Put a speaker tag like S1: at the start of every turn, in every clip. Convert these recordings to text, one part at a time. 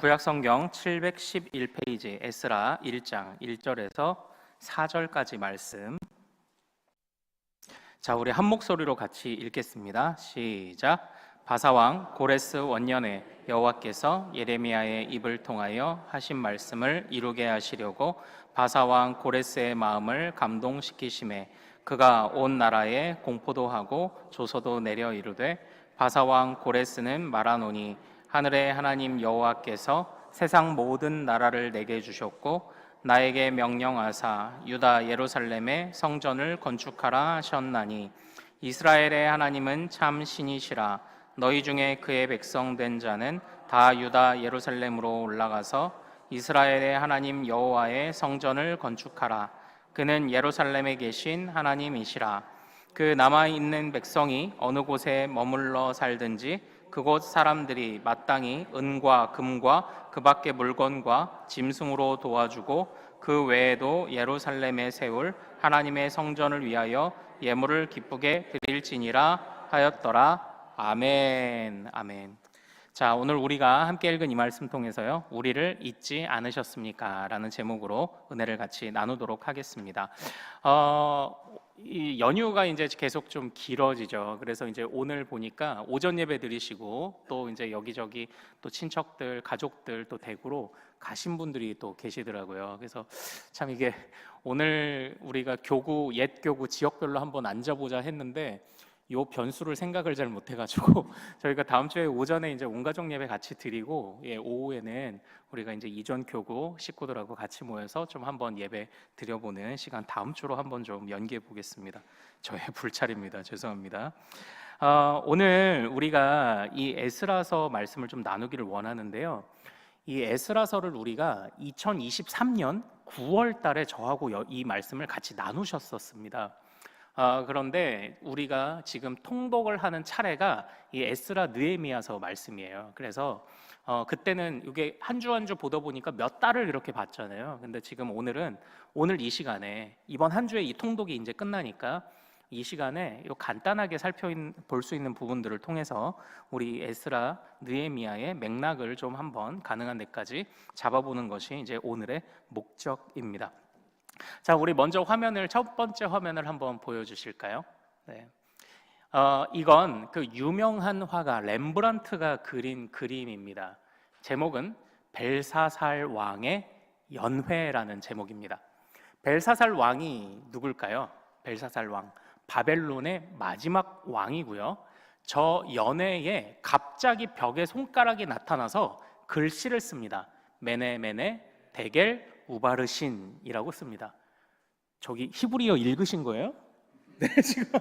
S1: 구약성경 711페이지 에스라 1장 1절에서 4절까지 말씀. 자, 우리 한 목소리로 같이 읽겠습니다. 시작. 바사왕 고레스 원년에 여호와께서 예레미야의 입을 통하여 하신 말씀을 이루게 하시려고 바사왕 고레스의 마음을 감동시키심에 그가 온 나라에 공포도 하고 조서도 내려 이르되 바사왕 고레스는 말하노니 하늘의 하나님 여호와께서 세상 모든 나라를 내게 주셨고 나에게 명령하사 유다 예루살렘의 성전을 건축하라 하셨나니 이스라엘의 하나님은 참 신이시라. 너희 중에 그의 백성 된 자는 다 유다 예루살렘으로 올라가서 이스라엘의 하나님 여호와의 성전을 건축하라. 그는 예루살렘에 계신 하나님이시라. 그 남아있는 백성이 어느 곳에 머물러 살든지 그곳 사람들이 마땅히 은과 금과 그 밖의 물건과 짐승으로 도와주고 그 외에도 예루살렘에 세울 하나님의 성전을 위하여 예물을 기쁘게 드릴지니라 하였더라. 아멘. 아멘. 자, 오늘 우리가 함께 읽은 이 말씀 통해서요, 우리를 잊지 않으셨습니까? 라는 제목으로 은혜를 같이 나누도록 하겠습니다. 이 연휴가 이제 계속 좀 길어지죠. 그래서 이제 오늘 보니까 오전 예배 드리시고 또 이제 여기저기 또 친척들, 가족들 또 댁으로 가신 분들이 또 계시더라고요. 그래서 참 이게 오늘 우리가 옛 교구 지역별로 한번 앉아보자 했는데 요 변수를 생각을 잘 못해가지고 저희가 다음 주에 오전에 이제 온가족 예배 같이 드리고 오후에는 우리가 이제 이전 교구 식구들하고 같이 모여서 좀 한번 예배 드려보는 시간 다음 주로 한번 좀 연기해 보겠습니다. 저의 불찰입니다. 죄송합니다. 오늘 우리가 이 에스라서 말씀을 좀 나누기를 원하는데요. 이 에스라서를 우리가 2023년 9월 달에 저하고 이 말씀을 같이 나누셨었습니다. 그런데 우리가 지금 통독을 하는 차례가 이 에스라 느헤미야서 말씀이에요. 그래서 그때는 이게 한 주 한 주 보다 보니까 몇 달을 이렇게 봤잖아요. 근데 지금 오늘 이 시간에 이번 한 주에 이 통독이 이제 끝나니까 이 시간에 간단하게 볼 수 있는 부분들을 통해서 우리 에스라 느헤미야의 맥락을 좀 한번 가능한 데까지 잡아보는 것이 이제 오늘의 목적입니다. 자, 우리 먼저 첫 번째 화면을 한번 보여주실까요? 네. 이건 그 유명한 화가 렘브란트가 그린 그림입니다. 제목은 벨사살 왕의 연회라는 제목입니다. 벨사살 왕이 누굴까요? 벨사살 왕, 바벨론의 마지막 왕이고요. 저 연회에 갑자기 벽에 손가락이 나타나서 글씨를 씁니다. 메네 메네 데겔 우바르신이라고 씁니다. 저기 히브리어 읽으신 거예요? 네, 지금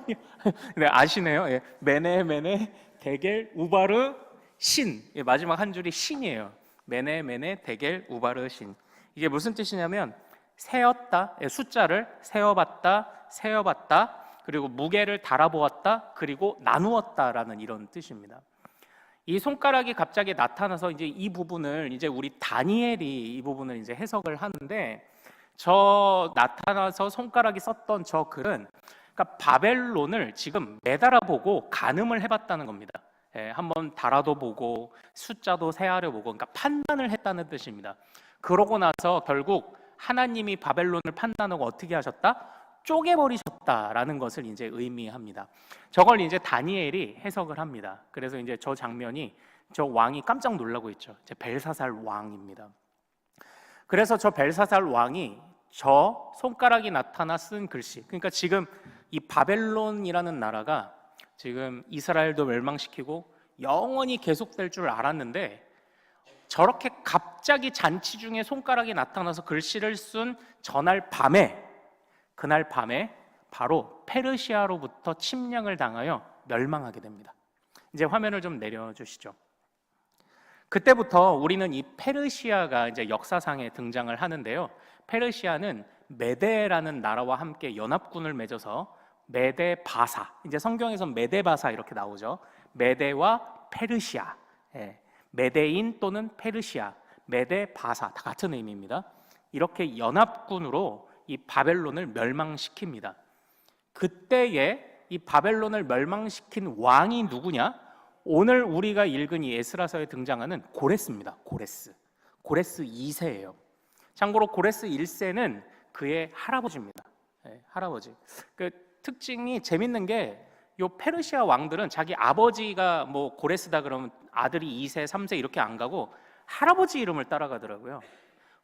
S1: 네, 아시네요. 예. 메네 메네 데겔 우바르 신. 예, 마지막 한 줄이 신이에요. 메네 메네 데겔 우바르 신. 이게 무슨 뜻이냐면 세었다, 예, 숫자를 세어봤다, 그리고 무게를 달아보았다, 그리고 나누었다라는 이런 뜻입니다. 이 손가락이 갑자기 나타나서 이제 이 부분을 이제 우리 다니엘이 이 부분을 이제 해석을 하는데, 저 나타나서 손가락이 썼던 저 글은 그러니까 바벨론을 지금 매달아보고 가늠을 해봤다는 겁니다. 예, 한번 달아도 보고 숫자도 세하려 보고, 그러니까 판단을 했다는 뜻입니다. 그러고 나서 결국 하나님이 바벨론을 판단하고 어떻게 하셨다? 쪼개버리셨다라는 것을 이제 의미합니다. 저걸 이제 다니엘이 해석을 합니다. 그래서 이제 저 장면이 저 왕이 깜짝 놀라고 있죠. 이제 벨사살 왕입니다. 그래서 저 벨사살 왕이 저 손가락이 나타나 쓴 글씨, 그러니까 지금 이 바벨론이라는 나라가 지금 이스라엘도 멸망시키고 영원히 계속될 줄 알았는데 저렇게 갑자기 잔치 중에 손가락이 나타나서 글씨를 쓴 그날 밤에 바로 페르시아로부터 침략을 당하여 멸망하게 됩니다. 이제 화면을 좀 내려주시죠. 그때부터 우리는 이 페르시아가 이제 역사상에 등장을 하는데요. 페르시아는 메데라는 나라와 함께 연합군을 맺어서 메데바사, 이제 성경에서 메데바사 이렇게 나오죠. 메데와 페르시아, 메데인 또는 페르시아, 메데바사 다 같은 의미입니다. 이렇게 연합군으로 이 바벨론을 멸망시킵니다. 그때에 이 바벨론을 멸망시킨 왕이 누구냐? 오늘 우리가 읽은 이 에스라서에 등장하는 고레스입니다. 고레스. 고레스 2세예요. 참고로 고레스 1세는 그의 할아버지입니다. 네, 할아버지. 그 특징이 재밌는 게 요 페르시아 왕들은 자기 아버지가 뭐 고레스다 그러면 아들이 2세, 3세 이렇게 안 가고 할아버지 이름을 따라가더라고요.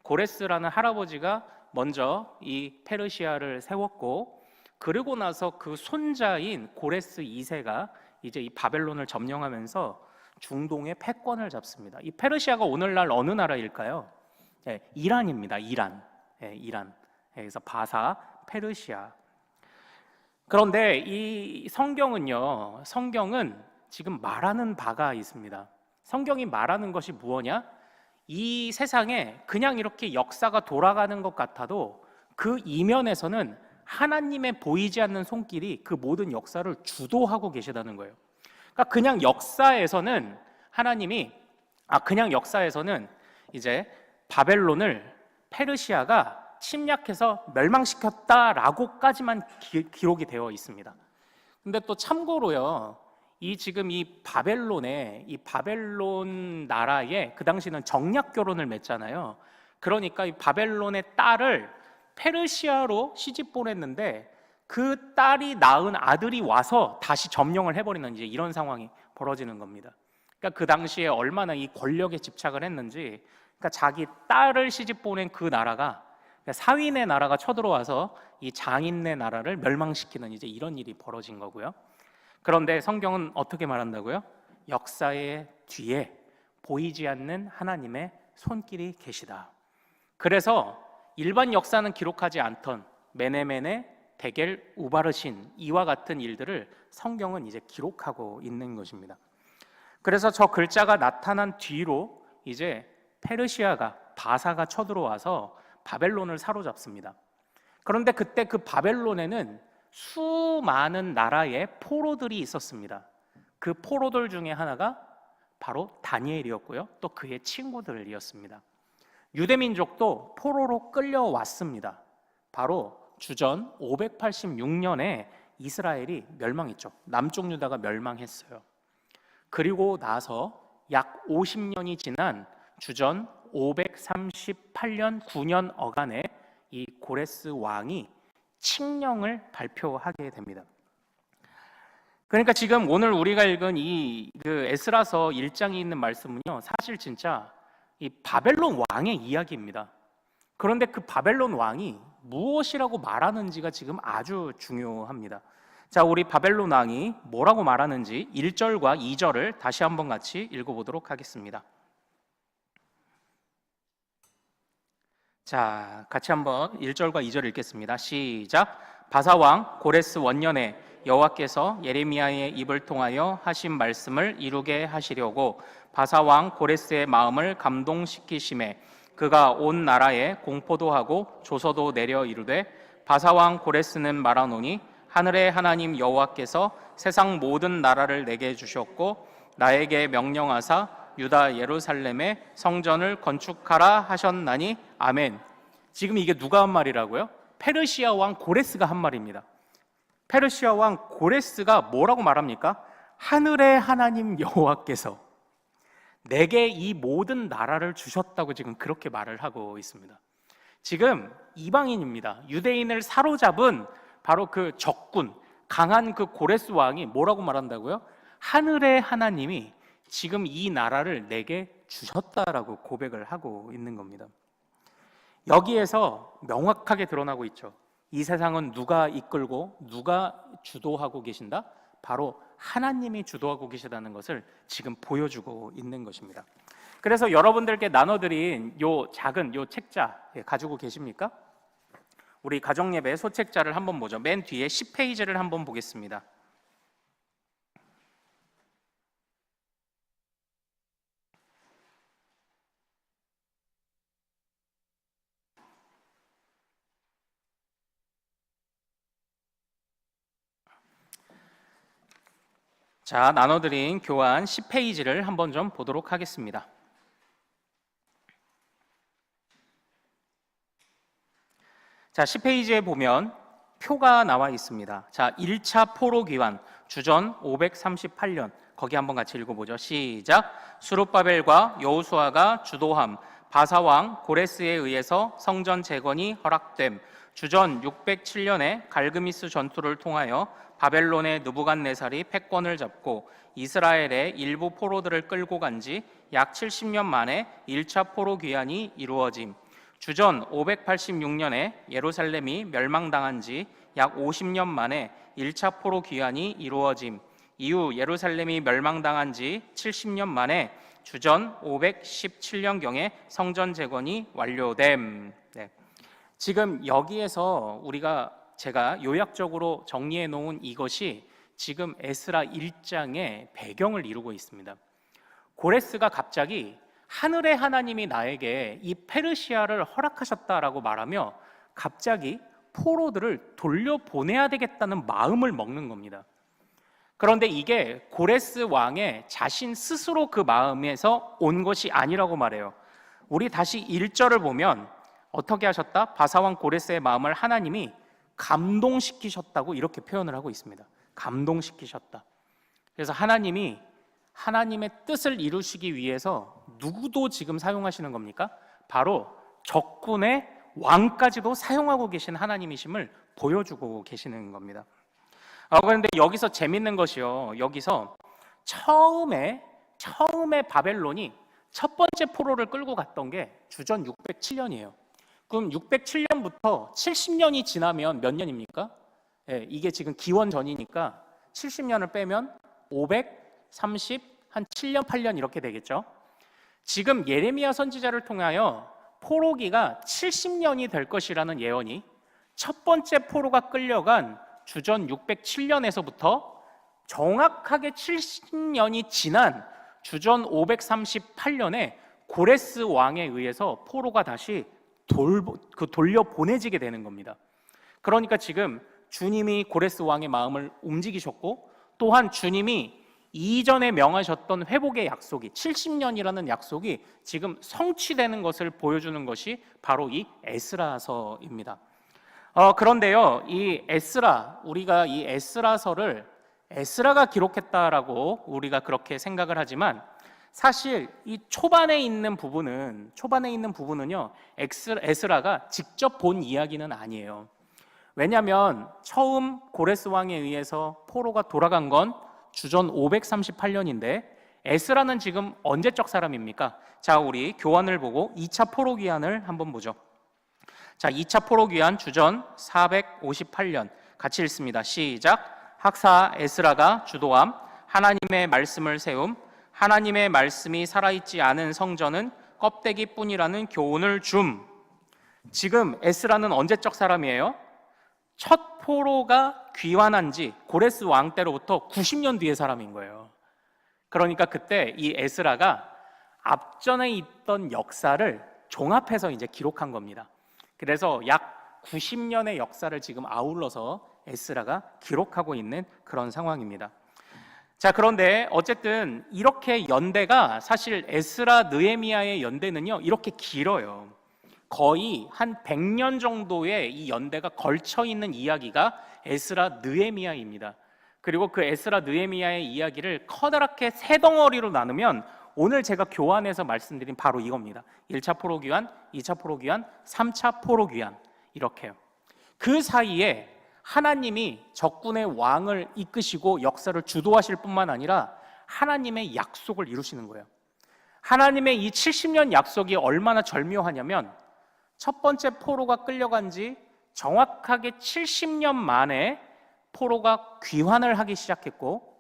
S1: 고레스라는 할아버지가 먼저 이 페르시아를 세웠고, 그리고 나서 그 손자인 고레스 2세가 이제 이 바벨론을 점령하면서 중동의 패권을 잡습니다. 이 페르시아가 오늘날 어느 나라일까요? 네, 이란입니다. 이란. 네, 이란. 그래서 바사, 페르시아. 그런데 이 성경은요, 성경은 지금 말하는 바가 있습니다. 성경이 말하는 것이 무엇이냐? 이 세상에 그냥 이렇게 역사가 돌아가는 것 같아도 그 이면에서는 하나님의 보이지 않는 손길이 그 모든 역사를 주도하고 계시다는 거예요. 그러니까 그냥 역사에서는 하나님이 그냥 역사에서는 이제 바벨론을 페르시아가 침략해서 멸망시켰다라고까지만 기록이 되어 있습니다. 근데 또 참고로요, 이 지금 이 바벨론 나라에 그 당시는 정략 결혼을 맺잖아요. 그러니까 이 바벨론의 딸을 페르시아로 시집 보냈는데 그 딸이 낳은 아들이 와서 다시 점령을 해버리는 이제 이런 상황이 벌어지는 겁니다. 그러니까 그 당시에 얼마나 이 권력에 집착을 했는지, 그러니까 자기 딸을 시집 보낸 그 나라가, 사위네 나라가 쳐들어와서 이 장인네 나라를 멸망시키는 이제 이런 일이 벌어진 거고요. 그런데 성경은 어떻게 말한다고요? 역사의 뒤에 보이지 않는 하나님의 손길이 계시다. 그래서 일반 역사는 기록하지 않던 메네멘의 데겔 우바르신 이와 같은 일들을 성경은 이제 기록하고 있는 것입니다. 그래서 저 글자가 나타난 뒤로 이제 페르시아가, 바사가 쳐들어와서 바벨론을 사로잡습니다. 그런데 그때 그 바벨론에는 수많은 나라의 포로들이 있었습니다. 그 포로들 중에 하나가 바로 다니엘이었고요, 또 그의 친구들이었습니다. 유대민족도 포로로 끌려왔습니다. 바로 주전 586년에 이스라엘이 멸망했죠. 남쪽 유다가 멸망했어요. 그리고 나서 약 50년이 지난 주전 538년 9년 어간에 이 고레스 왕이 칙령을 발표하게 됩니다. 그러니까 지금 오늘 우리가 읽은 이 에스라서 1장에 있는 말씀은요, 사실 진짜 이 바벨론 왕의 이야기입니다. 그런데 그 바벨론 왕이 무엇이라고 말하는지가 지금 아주 중요합니다. 자, 우리 바벨론 왕이 뭐라고 말하는지 1절과 2절을 다시 한번 같이 읽어보도록 하겠습니다. 자, 같이 한번 1절과 2절 읽겠습니다. 시작. 바사왕 고레스 원년에 여호와께서 예레미야의 입을 통하여 하신 말씀을 이루게 하시려고 바사왕 고레스의 마음을 감동시키심에 그가 온 나라에 공포도 하고 조서도 내려 이르되, 바사왕 고레스는 말하노니 하늘의 하나님 여호와께서 세상 모든 나라를 내게 주셨고 나에게 명령하사 유다 예루살렘에 성전을 건축하라 하셨나니 아멘. 지금 이게 누가 한 말이라고요? 페르시아 왕 고레스가 한 말입니다. 페르시아 왕 고레스가 뭐라고 말합니까? 하늘의 하나님 여호와께서 내게 이 모든 나라를 주셨다고 지금 그렇게 말을 하고 있습니다. 지금 이방인입니다. 유대인을 사로잡은 바로 그 적군, 강한 그 고레스 왕이 뭐라고 말한다고요? 하늘의 하나님이 지금 이 나라를 내게 주셨다라고 고백을 하고 있는 겁니다. 여기에서 명확하게 드러나고 있죠. 이 세상은 누가 이끌고 누가 주도하고 계신다? 바로 하나님이 주도하고 계시다는 것을 지금 보여주고 있는 것입니다. 그래서 여러분들께 나눠드린 요 작은 요 책자 가지고 계십니까? 우리 가정예배 소책자를 한번 보죠. 맨 뒤에 10페이지를 한번 보겠습니다. 자, 나눠드린 교환 10페이지를 한번 좀 보도록 하겠습니다. 자, 10페이지에 보면 표가 나와 있습니다. 자, 1차 포로 귀환 주전 538년 거기 한번 같이 읽어보죠. 시작. 수룹바벨과 여호수아가 주도함 바사왕 고레스에 의해서 성전 재건이 허락됨. 주전 607년에 갈그미스 전투를 통하여 바벨론의 느부갓네살이 패권을 잡고 이스라엘의 일부 포로들을 끌고 간 지 약 70년 만에 1차 포로 귀환이 이루어짐. 주전 586년에 예루살렘이 멸망당한 지 약 50년 만에 1차 포로 귀환이 이루어짐. 이후 예루살렘이 멸망당한 지 70년 만에 주전 517년경에 성전 재건이 완료됨. 네. 지금 여기에서 제가 요약적으로 정리해 놓은 이것이 지금 에스라 1장의 배경을 이루고 있습니다. 고레스가 갑자기 하늘의 하나님이 나에게 이 페르시아를 허락하셨다라고 말하며 갑자기 포로들을 돌려보내야 되겠다는 마음을 먹는 겁니다. 그런데 이게 고레스 왕의 자신 스스로 그 마음에서 온 것이 아니라고 말해요. 우리 다시 1절을 보면 어떻게 하셨다? 바사왕 고레스의 마음을 하나님이 감동시키셨다고 이렇게 표현을 하고 있습니다. 감동시키셨다. 그래서 하나님이 하나님의 뜻을 이루시기 위해서 누구도 지금 사용하시는 겁니까? 바로 적군의 왕까지도 사용하고 계신 하나님이심을 보여주고 계시는 겁니다. 그런데 여기서 재밌는 것이요. 여기서 처음에 바벨론이 첫 번째 포로를 끌고 갔던 게 주전 607년이에요. 그럼 607년부터 70년이 지나면 몇 년입니까? 예, 이게 지금 기원 전이니까 70년을 빼면 한 7년, 8년 이렇게 되겠죠. 지금 예레미야 선지자를 통하여 포로기가 70년이 될 것이라는 예언이 첫 번째 포로가 끌려간 주전 607년에서부터 정확하게 70년이 지난 주전 538년에 고레스 왕에 의해서 포로가 다시 돌려보내지게 되는 겁니다. 그러니까 지금 주님이 고레스 왕의 마음을 움직이셨고 또한 주님이 이전에 명하셨던 회복의 약속이 70년이라는 약속이 지금 성취되는 것을 보여주는 것이 바로 이 에스라서입니다. 그런데요, 이 에스라, 우리가 이 에스라서를 에스라가 기록했다라고 우리가 그렇게 생각을 하지만 사실 이 초반에 있는 부분은요, 에스라가 직접 본 이야기는 아니에요. 왜냐하면 처음 고레스 왕에 의해서 포로가 돌아간 건 주전 538년인데 에스라는 지금 언제적 사람입니까? 자, 우리 교환을 보고 2차 포로 귀환을 한번 보죠. 자, 2차 포로 귀환 주전 458년 같이 읽습니다. 시작. 학사 에스라가 주도함. 하나님의 말씀을 세움. 하나님의 말씀이 살아있지 않은 성전은 껍데기뿐이라는 교훈을 줌. 지금 에스라는 언제적 사람이에요? 첫 포로가 귀환한 지 고레스 왕 때로부터 90년 뒤의 사람인 거예요. 그러니까 그때 이 에스라가 앞전에 있던 역사를 종합해서 이제 기록한 겁니다. 그래서 약 90년의 역사를 지금 아울러서 에스라가 기록하고 있는 그런 상황입니다. 자, 그런데 어쨌든 이렇게 연대가 사실 에스라 느헤미야의 연대는요, 이렇게 길어요. 거의 한 100년 정도의 이 연대가 걸쳐 있는 이야기가 에스라 느헤미야입니다. 그리고 그 에스라 느헤미야의 이야기를 커다랗게 세 덩어리로 나누면 오늘 제가 교환해서 말씀드린 바로 이겁니다. 1차 포로 귀환, 2차 포로 귀환, 3차 포로 귀환, 이렇게요. 그 사이에 하나님이 적군의 왕을 이끄시고 역사를 주도하실 뿐만 아니라 하나님의 약속을 이루시는 거예요. 하나님의 이 70년 약속이 얼마나 절묘하냐면 첫 번째 포로가 끌려간 지 정확하게 70년 만에 포로가 귀환을 하기 시작했고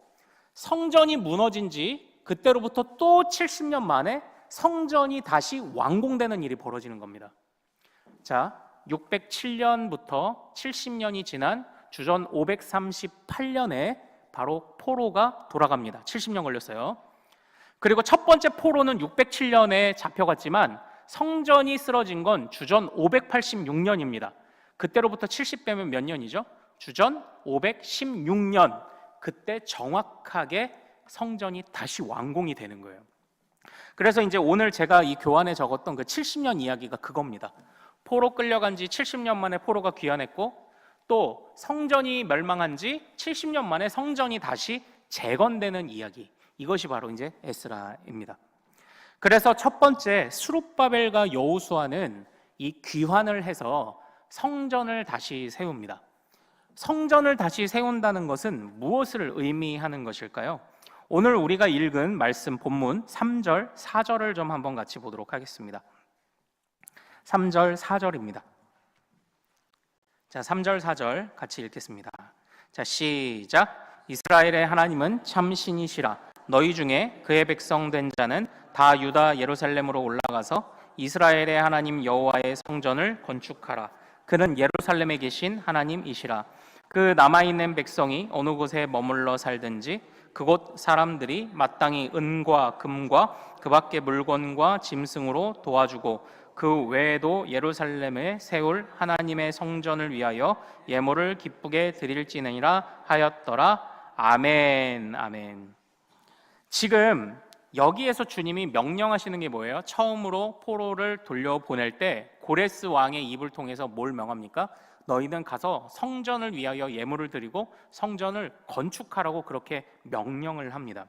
S1: 성전이 무너진 지 그때로부터 또 70년 만에 성전이 다시 완공되는 일이 벌어지는 겁니다. 자, 607년부터 70년이 지난 주전 538년에 바로 포로가 돌아갑니다. 70년 걸렸어요. 그리고 첫 번째 포로는 607년에 잡혀갔지만 성전이 쓰러진 건 주전 586년입니다. 그때로부터 70 빼면 몇 년이죠? 주전 516년. 그때 정확하게 성전이 다시 완공이 되는 거예요. 그래서 이제 오늘 제가 이 교환에 적었던 그 70년 이야기가 그겁니다. 포로 끌려간 지 70년 만에 포로가 귀환했고 또 성전이 멸망한 지 70년 만에 성전이 다시 재건되는 이야기. 이것이 바로 이제 에스라입니다. 그래서 첫 번째 스룹바벨과 여호수아는 이 귀환을 해서 성전을 다시 세웁니다. 성전을 다시 세운다는 것은 무엇을 의미하는 것일까요? 오늘 우리가 읽은 말씀 본문 3절, 4절을 좀 한번 같이 보도록 하겠습니다. 3절, 4절입니다. 자, 3절, 4절 같이 읽겠습니다. 자, 시작. 이스라엘의 하나님은 참 신이시라. 너희 중에 그의 백성 된 자는 다 유다 예루살렘으로 올라가서 이스라엘의 하나님 여호와의 성전을 건축하라. 그는 예루살렘에 계신 하나님이시라. 그 남아있는 백성이 어느 곳에 머물러 살든지 그곳 사람들이 마땅히 은과 금과 그 밖의 물건과 짐승으로 도와주고 그 외에도 예루살렘에 세울 하나님의 성전을 위하여 예물을 기쁘게 드릴지니라 하였더라. 아멘. 아멘. 지금 여기에서 주님이 명령하시는 게 뭐예요? 처음으로 포로를 돌려보낼 때 고레스 왕의 입을 통해서 뭘 명합니까? 너희는 가서 성전을 위하여 예물을 드리고 성전을 건축하라고 그렇게 명령을 합니다.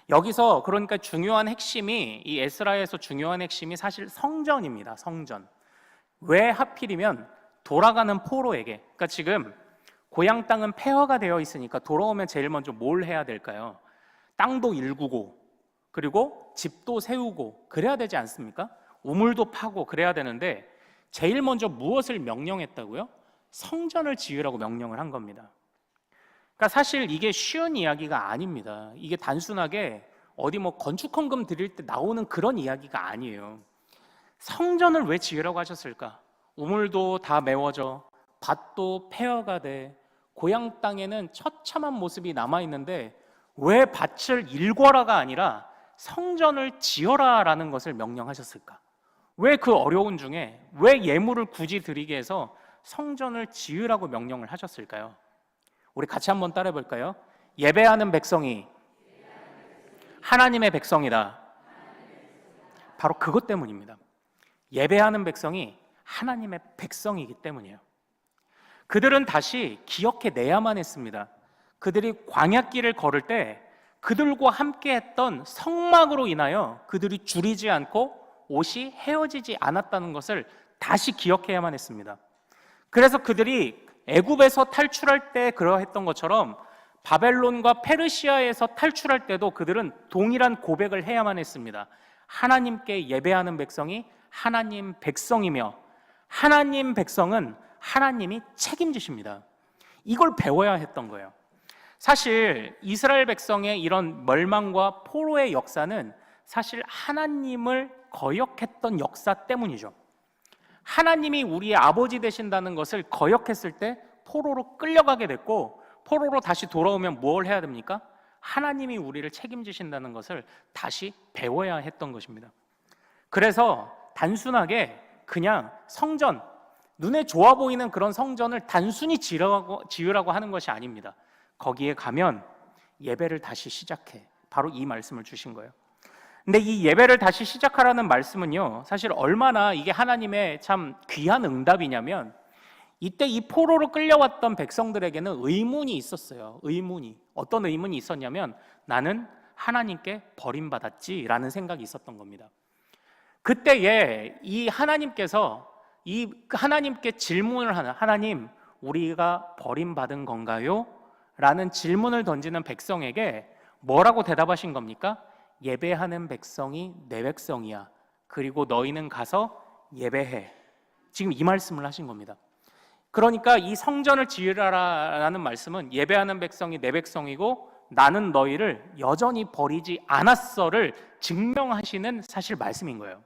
S1: 여기서 그러니까 중요한 핵심이, 이 에스라에서 중요한 핵심이 사실 성전입니다. 성전. 왜 하필이면 돌아가는 포로에게, 그러니까 지금 고향 땅은 폐허가 되어 있으니까 돌아오면 제일 먼저 뭘 해야 될까요? 땅도 일구고 그리고 집도 세우고 그래야 되지 않습니까? 우물도 파고 그래야 되는데 제일 먼저 무엇을 명령했다고요? 성전을 지으라고 명령을 한 겁니다. 그러니까 사실 이게 쉬운 이야기가 아닙니다. 이게 단순하게 어디 뭐 건축헌금 드릴 때 나오는 그런 이야기가 아니에요. 성전을 왜 지으라고 하셨을까? 우물도 다 메워져, 밭도 폐허가 돼, 고향 땅에는 처참한 모습이 남아있는데 왜 밭을 일궈라가 아니라 성전을 지어라라는 것을 명령하셨을까? 왜 그 어려운 중에 왜 예물을 굳이 드리게 해서 성전을 지으라고 명령을 하셨을까요? 우리 같이 한번 따라해 볼까요? 예배하는 백성이 하나님의 백성이다. 바로 그것 때문입니다. 예배하는 백성이 하나님의 백성이기 때문이에요. 그들은 다시 기억해내야만 했습니다. 그들이 광야길을 걸을 때 그들과 함께했던 성막으로 인하여 그들이 줄이지 않고 옷이 헤어지지 않았다는 것을 다시 기억해야만 했습니다. 그래서 그들이 애굽에서 탈출할 때 그러했던 것처럼 바벨론과 페르시아에서 탈출할 때도 그들은 동일한 고백을 해야만 했습니다. 하나님께 예배하는 백성이 하나님 백성이며 하나님 백성은 하나님이 책임지십니다. 이걸 배워야 했던 거예요. 사실 이스라엘 백성의 이런 멸망과 포로의 역사는 사실 하나님을 거역했던 역사 때문이죠. 하나님이 우리의 아버지 되신다는 것을 거역했을 때 포로로 끌려가게 됐고, 포로로 다시 돌아오면 뭘 해야 됩니까? 하나님이 우리를 책임지신다는 것을 다시 배워야 했던 것입니다. 그래서 단순하게 그냥 성전, 눈에 좋아 보이는 그런 성전을 단순히 지으라고 하는 것이 아닙니다. 거기에 가면 예배를 다시 시작해. 바로 이 말씀을 주신 거예요. 근데 이 예배를 다시 시작하라는 말씀은요, 사실 얼마나 이게 하나님의 참 귀한 응답이냐면, 이때 이 포로로 끌려왔던 백성들에게는 의문이 있었어요. 의문이. 어떤 의문이 있었냐면, 나는 하나님께 버림받았지라는 생각이 있었던 겁니다. 그때에 이 하나님께서 이 하나님께 질문을 하는, 하나님, 우리가 버림받은 건가요? 라는 질문을 던지는 백성에게 뭐라고 대답하신 겁니까? 예배하는 백성이 내 백성이야. 그리고 너희는 가서 예배해. 지금 이 말씀을 하신 겁니다. 그러니까 이 성전을 지으라라는 말씀은 예배하는 백성이 내 백성이고 나는 너희를 여전히 버리지 않았어를 증명하시는 사실 말씀인 거예요.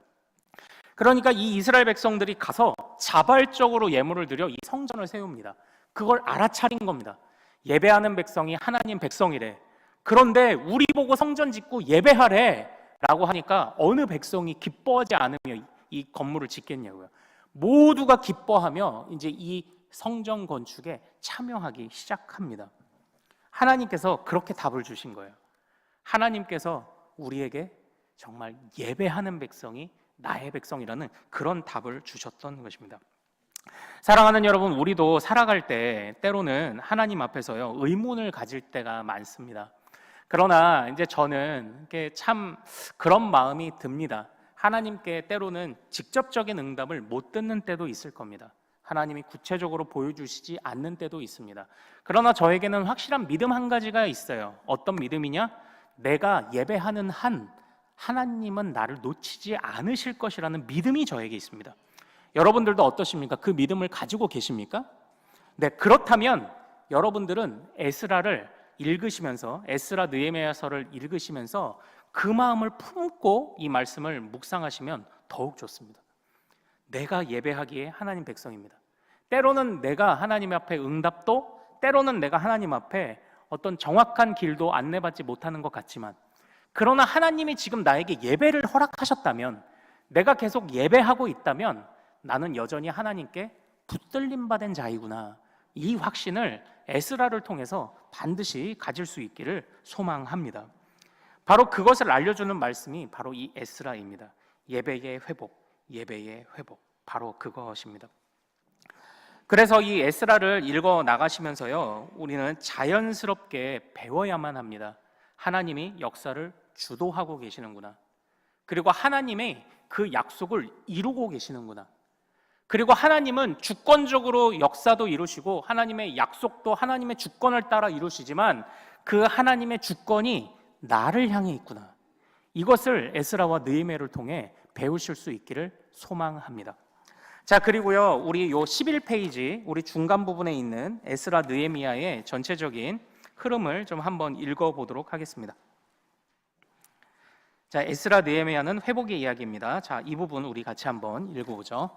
S1: 그러니까 이 이스라엘 백성들이 가서 자발적으로 예물을 드려 이 성전을 세웁니다. 그걸 알아차린 겁니다. 예배하는 백성이 하나님 백성이래. 그런데 우리 보고 성전 짓고 예배하래 라고 하니까 어느 백성이 기뻐하지 않으며 이 건물을 짓겠냐고요. 모두가 기뻐하며 이제 이 성전 건축에 참여하기 시작합니다. 하나님께서 그렇게 답을 주신 거예요. 하나님께서 우리에게 정말 예배하는 백성이 나의 백성이라는 그런 답을 주셨던 것입니다. 사랑하는 여러분, 우리도 살아갈 때 때로는 하나님 앞에서요 의문을 가질 때가 많습니다. 그러나 이제 저는 이게 참 그런 마음이 듭니다. 하나님께 때로는 직접적인 응답을 못 듣는 때도 있을 겁니다. 하나님이 구체적으로 보여주시지 않는 때도 있습니다. 그러나 저에게는 확실한 믿음 한 가지가 있어요. 어떤 믿음이냐? 내가 예배하는 한 하나님은 나를 놓치지 않으실 것이라는 믿음이 저에게 있습니다. 여러분들도 어떠십니까? 그 믿음을 가지고 계십니까? 네, 그렇다면 여러분들은 에스라를 읽으시면서, 에스라 느헤미야서를 읽으시면서 그 마음을 품고 이 말씀을 묵상하시면 더욱 좋습니다. 내가 예배하기에 하나님 백성입니다. 때로는 내가 하나님 앞에 응답도, 때로는 내가 하나님 앞에 어떤 정확한 길도 안내받지 못하는 것 같지만, 그러나 하나님이 지금 나에게 예배를 허락하셨다면, 내가 계속 예배하고 있다면 나는 여전히 하나님께 붙들림 받은 자이구나, 이 확신을 에스라를 통해서 반드시 가질 수 있기를 소망합니다. 바로 그것을 알려주는 말씀이 바로 이 에스라입니다. 예배의 회복, 예배의 회복, 바로 그것입니다. 그래서 이 에스라를 읽어 나가시면서요, 우리는 자연스럽게 배워야만 합니다. 하나님이 역사를 주도하고 계시는구나, 그리고 하나님의 그 약속을 이루고 계시는구나, 그리고 하나님은 주권적으로 역사도 이루시고 하나님의 약속도 하나님의 주권을 따라 이루시지만 그 하나님의 주권이 나를 향해 있구나, 이것을 에스라와 느헤미야를 통해 배우실 수 있기를 소망합니다. 자, 그리고요, 우리 요 11페이지 우리 중간 부분에 있는 에스라 느헤미야의 전체적인 흐름을 좀 한번 읽어보도록 하겠습니다. 자, 에스라 느헤미야는 회복의 이야기입니다. 자, 이 부분 우리 같이 한번 읽어보죠.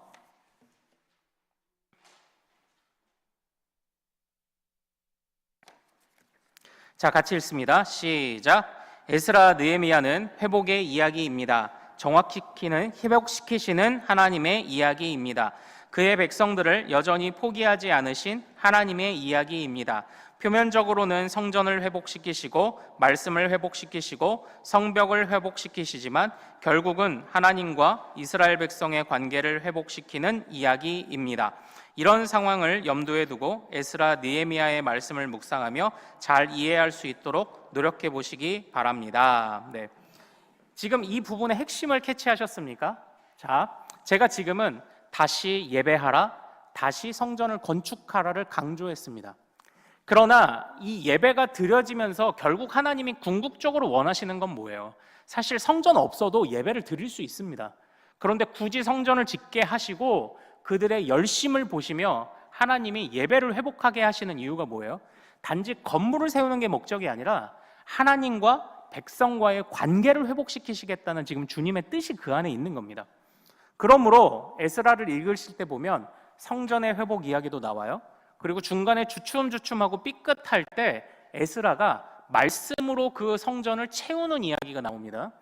S1: 자, 같이 읽습니다. 시작. 에스라 느헤미야는 회복의 이야기입니다. 정확히는 회복시키시는 하나님의 이야기입니다. 그의 백성들을 여전히 포기하지 않으신 하나님의 이야기입니다. 표면적으로는 성전을 회복시키시고 말씀을 회복시키시고 성벽을 회복시키시지만 결국은 하나님과 이스라엘 백성의 관계를 회복시키는 이야기입니다. 이런 상황을 염두에 두고 에스라 느헤미야의 말씀을 묵상하며 잘 이해할 수 있도록 노력해 보시기 바랍니다. 네. 지금 이 부분의 핵심을 캐치하셨습니까? 자, 제가 지금은 다시 예배하라, 다시 성전을 건축하라를 강조했습니다. 그러나 이 예배가 드려지면서 결국 하나님이 궁극적으로 원하시는 건 뭐예요? 사실 성전 없어도 예배를 드릴 수 있습니다. 그런데 굳이 성전을 짓게 하시고 그들의 열심을 보시며 하나님이 예배를 회복하게 하시는 이유가 뭐예요? 단지 건물을 세우는 게 목적이 아니라 하나님과 백성과의 관계를 회복시키시겠다는 지금 주님의 뜻이 그 안에 있는 겁니다. 그러므로 에스라를 읽으실 때 보면 성전의 회복 이야기도 나와요. 그리고 중간에 주춤주춤하고 삐끗할 때 에스라가 말씀으로 그 성전을 채우는 이야기가 나옵니다.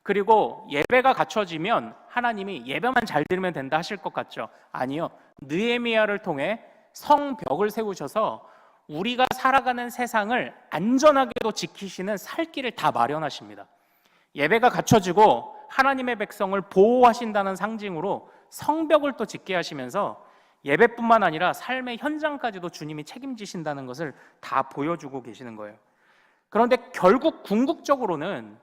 S1: 그리고 예배가 갖춰지면 하나님이 예배만 잘 드리면 된다 하실 것 같죠? 아니요. 느헤미야를 통해 성벽을 세우셔서 우리가 살아가는 세상을 안전하게도 지키시는 살 길을 다 마련하십니다. 예배가 갖춰지고 하나님의 백성을 보호하신다는 상징으로 성벽을 또 짓게 하시면서 예배뿐만 아니라 삶의 현장까지도 주님이 책임지신다는 것을 다 보여주고 계시는 거예요. 그런데 결국 궁극적으로는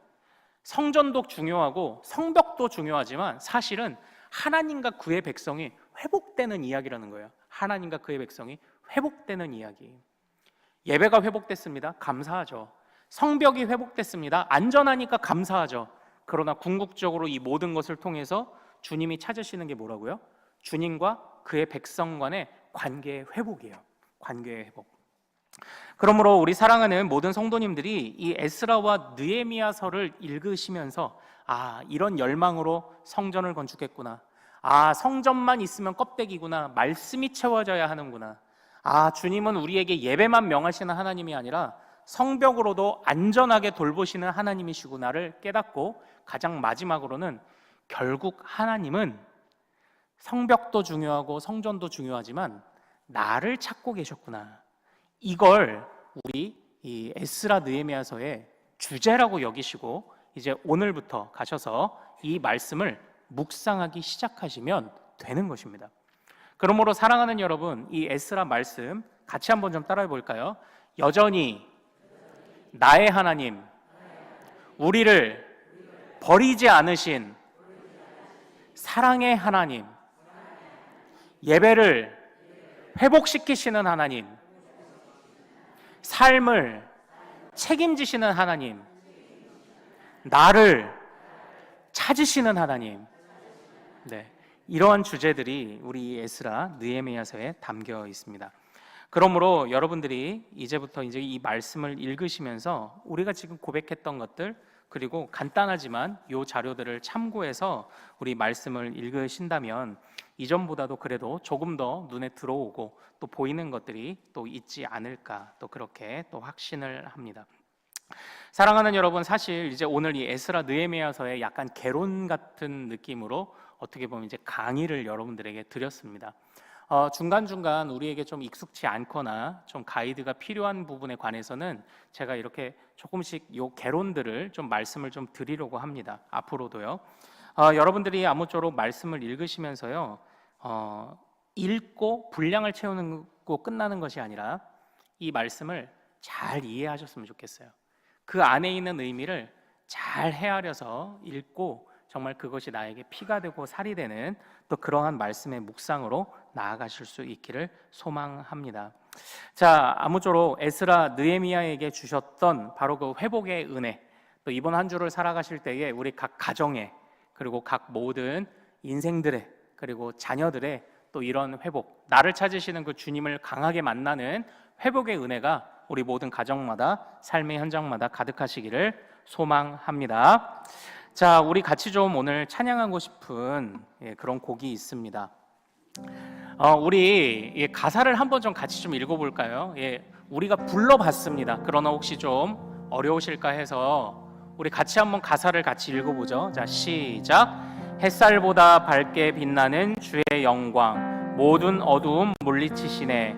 S1: 성전도 중요하고 성벽도 중요하지만 사실은 하나님과 그의 백성이 회복되는 이야기라는 거예요. 하나님과 그의 백성이 회복되는 이야기. 예배가 회복됐습니다. 감사하죠. 성벽이 회복됐습니다. 안전하니까 감사하죠. 그러나 궁극적으로 이 모든 것을 통해서 주님이 찾으시는 게 뭐라고요? 주님과 그의 백성 간의 관계의 회복이에요. 관계의 회복. 그러므로 우리 사랑하는 모든 성도님들이 이 에스라와 느헤미야서를 읽으시면서 이런 열망으로 성전을 건축했구나. 성전만 있으면 껍데기구나. 말씀이 채워져야 하는구나. 주님은 우리에게 예배만 명하시는 하나님이 아니라 성벽으로도 안전하게 돌보시는 하나님이시구나를 깨닫고, 가장 마지막으로는 결국 하나님은 성벽도 중요하고 성전도 중요하지만 나를 찾고 계셨구나, 이걸 우리 이 에스라 느헤미야서의 주제라고 여기시고 이제 오늘부터 가셔서 이 말씀을 묵상하기 시작하시면 되는 것입니다. 그러므로 사랑하는 여러분, 이 에스라 말씀 같이 한번 좀 따라해 볼까요? 여전히 나의 하나님, 우리를 버리지 않으신 사랑의 하나님, 예배를 회복시키시는 하나님, 삶을 책임지시는 하나님, 나를 찾으시는 하나님. 네, 이러한 주제들이 우리 에스라 느헤미야서에 담겨 있습니다. 그러므로 여러분들이 이제부터 이제 이 말씀을 읽으시면서 우리가 지금 고백했던 것들, 그리고 간단하지만 이 자료들을 참고해서 우리 말씀을 읽으신다면 이전보다도 그래도 조금 더 눈에 들어오고 또 보이는 것들이 또 있지 않을까, 또 그렇게 또 확신을 합니다. 사랑하는 여러분, 사실 이제 오늘 이 에스라 느헤미야서의 약간 개론 같은 느낌으로 어떻게 보면 이제 강의를 여러분들에게 드렸습니다. 중간중간 우리에게 좀 익숙치 않거나 좀 가이드가 필요한 부분에 관해서는 제가 이렇게 조금씩 요 개론들을 좀 말씀을 좀 드리려고 합니다. 앞으로도요. 여러분들이 아무쪼록 말씀을 읽으시면서요, 읽고 분량을 채우는 거 끝나는 것이 아니라 이 말씀을 잘 이해하셨으면 좋겠어요. 그 안에 있는 의미를 잘 헤아려서 읽고 정말 그것이 나에게 피가 되고 살이 되는 또 그러한 말씀의 묵상으로 나아가실 수 있기를 소망합니다. 자, 아무쪼록 에스라 느헤미야에게 주셨던 바로 그 회복의 은혜, 또 이번 한 주를 살아가실 때에 우리 각 가정에, 그리고 각 모든 인생들의, 그리고 자녀들의 또 이런 회복, 나를 찾으시는 그 주님을 강하게 만나는 회복의 은혜가 우리 모든 가정마다, 삶의 현장마다 가득하시기를 소망합니다. 자, 우리 같이 좀 오늘 찬양하고 싶은 그런 곡이 있습니다. 우리 가사를 한번 좀 같이 좀 읽어볼까요? 우리가 불러봤습니다. 그러나 혹시 좀 어려우실까 해서 우리 같이 한번 가사를 같이 읽어보죠. 자, 시작. 햇살보다 밝게 빛나는 주의 영광, 모든 어두움 물리치시네.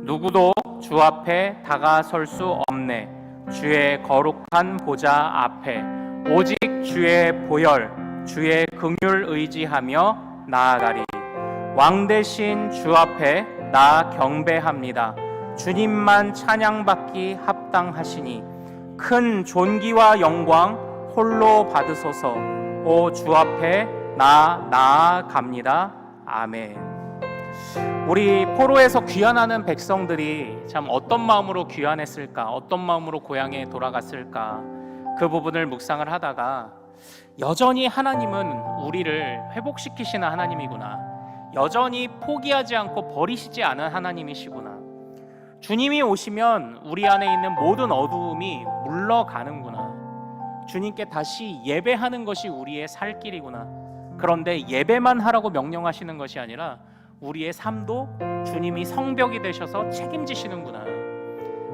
S1: 누구도 주 앞에 다가설 수 없네. 주의 거룩한 보좌 앞에 오직 주의 보혈, 주의 긍휼 의지하며 나아가리. 왕 대신 주 앞에 나 경배합니다. 주님만 찬양받기 합당하시니 큰 존귀와 영광 홀로 받으소서. 오 주 앞에 나 나아갑니다. 아멘. 우리 포로에서 귀환하는 백성들이 참 어떤 마음으로 귀환했을까, 어떤 마음으로 고향에 돌아갔을까, 그 부분을 묵상을 하다가 여전히 하나님은 우리를 회복시키시는 하나님이구나, 여전히 포기하지 않고 버리시지 않은 하나님이시구나, 주님이 오시면 우리 안에 있는 모든 어두움이 물러가는구나, 주님께 다시 예배하는 것이 우리의 살 길이구나. 그런데 예배만 하라고 명령하시는 것이 아니라 우리의 삶도 주님이 성벽이 되셔서 책임지시는구나.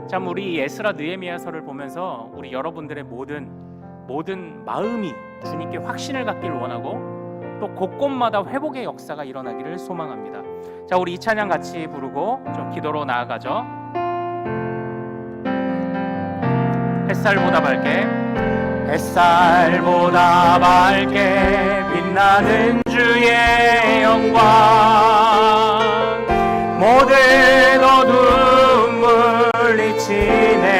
S1: 참, 우리 에스라 느헤미야서를 보면서 우리 여러분들의 모든 마음이 주님께 확신을 갖기를 원하고 또 곳곳마다 회복의 역사가 일어나기를 소망합니다. 자, 우리 이 찬양 같이 부르고 좀 기도로 나아가죠. 햇살보다 밝게, 햇살보다 밝게 빛나는 주의 영광, 모든 어둠 물리치네.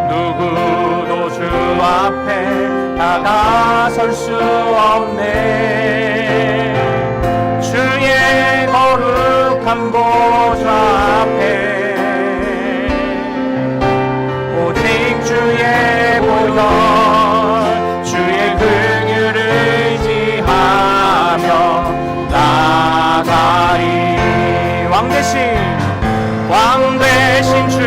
S1: 누구도 주 앞에 다가설 수 없네. 주의 거룩한 보좌 앞에 오직 주의 보혈, 주의 긍휼을 의지하며 나아가리. 왕 대신 주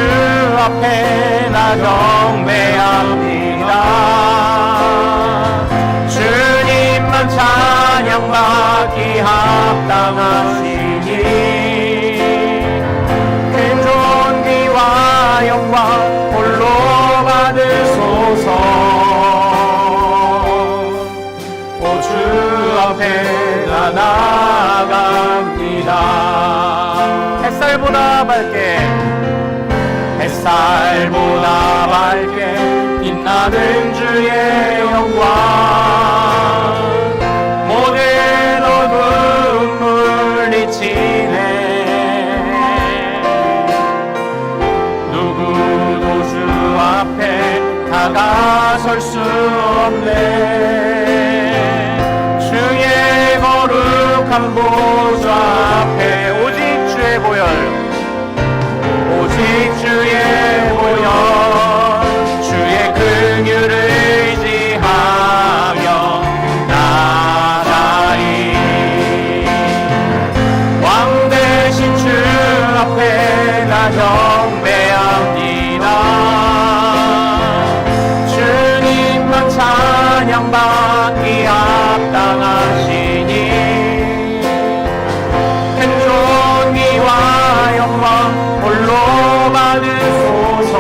S1: 앞에 나 경배합니다. 주님만 찬양받기 합당하시니 큰 존귀와 영광 홀로 받으소서. 오 주 앞에 나 나아갑니다. 햇살보다 밝게, 햇살보다 밝게 빛나는 주의 영광, 모든 어둠 물리치네. 누구도 주 설 수 없네. 주의 거룩한 보좌 앞에 오직 주의 보혈, 오직 주의 보혈, 주의 긍휼을 의지하며 나가리. 왕 대신 주 앞에 나 경배합니다. 주님만 찬양받기 합당하시니 큰 존귀와 영광 홀로 받으소서.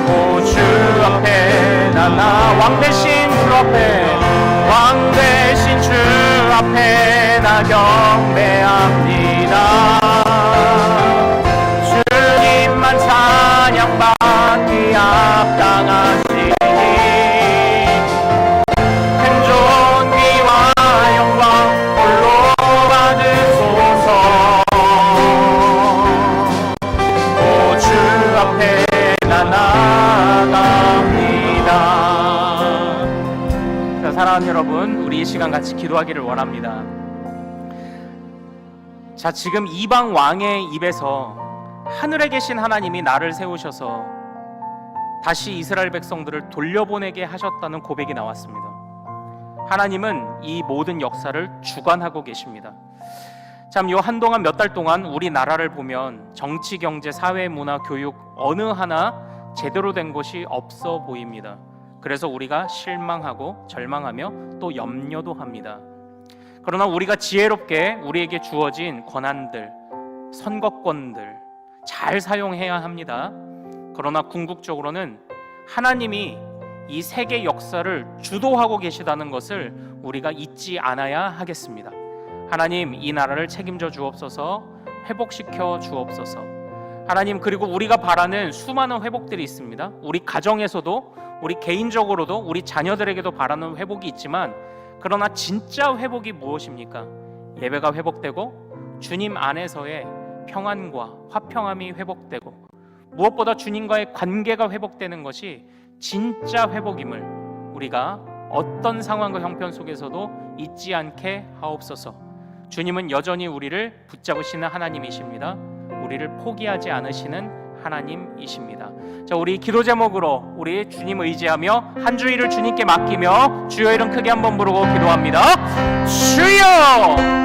S1: 오 주 앞에 나나 왕 대신 주 앞에, 왕 대신 주 앞에 나 경배합니다. 주님만 찬양받기 합당하시니 큰 존귀와 영광 홀로 받으소서. 오 주 앞에 나 나아갑니다. 자, 사랑하는 여러분, 우리 이 시간 같이 기도하기를 원합니다. 자, 지금 이방 왕의 입에서 하늘에 계신 하나님이 나를 세우셔서 다시 이스라엘 백성들을 돌려보내게 하셨다는 고백이 나왔습니다. 하나님은 이 모든 역사를 주관하고 계십니다. 참, 요 한동안 몇 달 동안 우리나라를 보면 정치, 경제, 사회, 문화, 교육 어느 하나 제대로 된 것이 없어 보입니다. 그래서 우리가 실망하고 절망하며 또 염려도 합니다. 그러나 우리가 지혜롭게 우리에게 주어진 권한들, 선거권들 잘 사용해야 합니다. 그러나 궁극적으로는 하나님이 이 세계 역사를 주도하고 계시다는 것을 우리가 잊지 않아야 하겠습니다. 하나님, 이 나라를 책임져 주옵소서, 회복시켜 주옵소서. 하나님, 그리고 우리가 바라는 수많은 회복들이 있습니다. 우리 가정에서도, 우리 개인적으로도, 우리 자녀들에게도 바라는 회복이 있지만, 그러나 진짜 회복이 무엇입니까? 예배가 회복되고 주님 안에서의 평안과 화평함이 회복되고 무엇보다 주님과의 관계가 회복되는 것이 진짜 회복임을 우리가 어떤 상황과 형편 속에서도 잊지 않게 하옵소서. 주님은 여전히 우리를 붙잡으시는 하나님이십니다. 우리를 포기하지 않으시는 하나님이십니다. 자, 우리 기도 제목으로 우리 주님 의지하며 한 주일을 주님께 맡기며 주여 이름 크게 한번 부르고 기도합니다. 주여!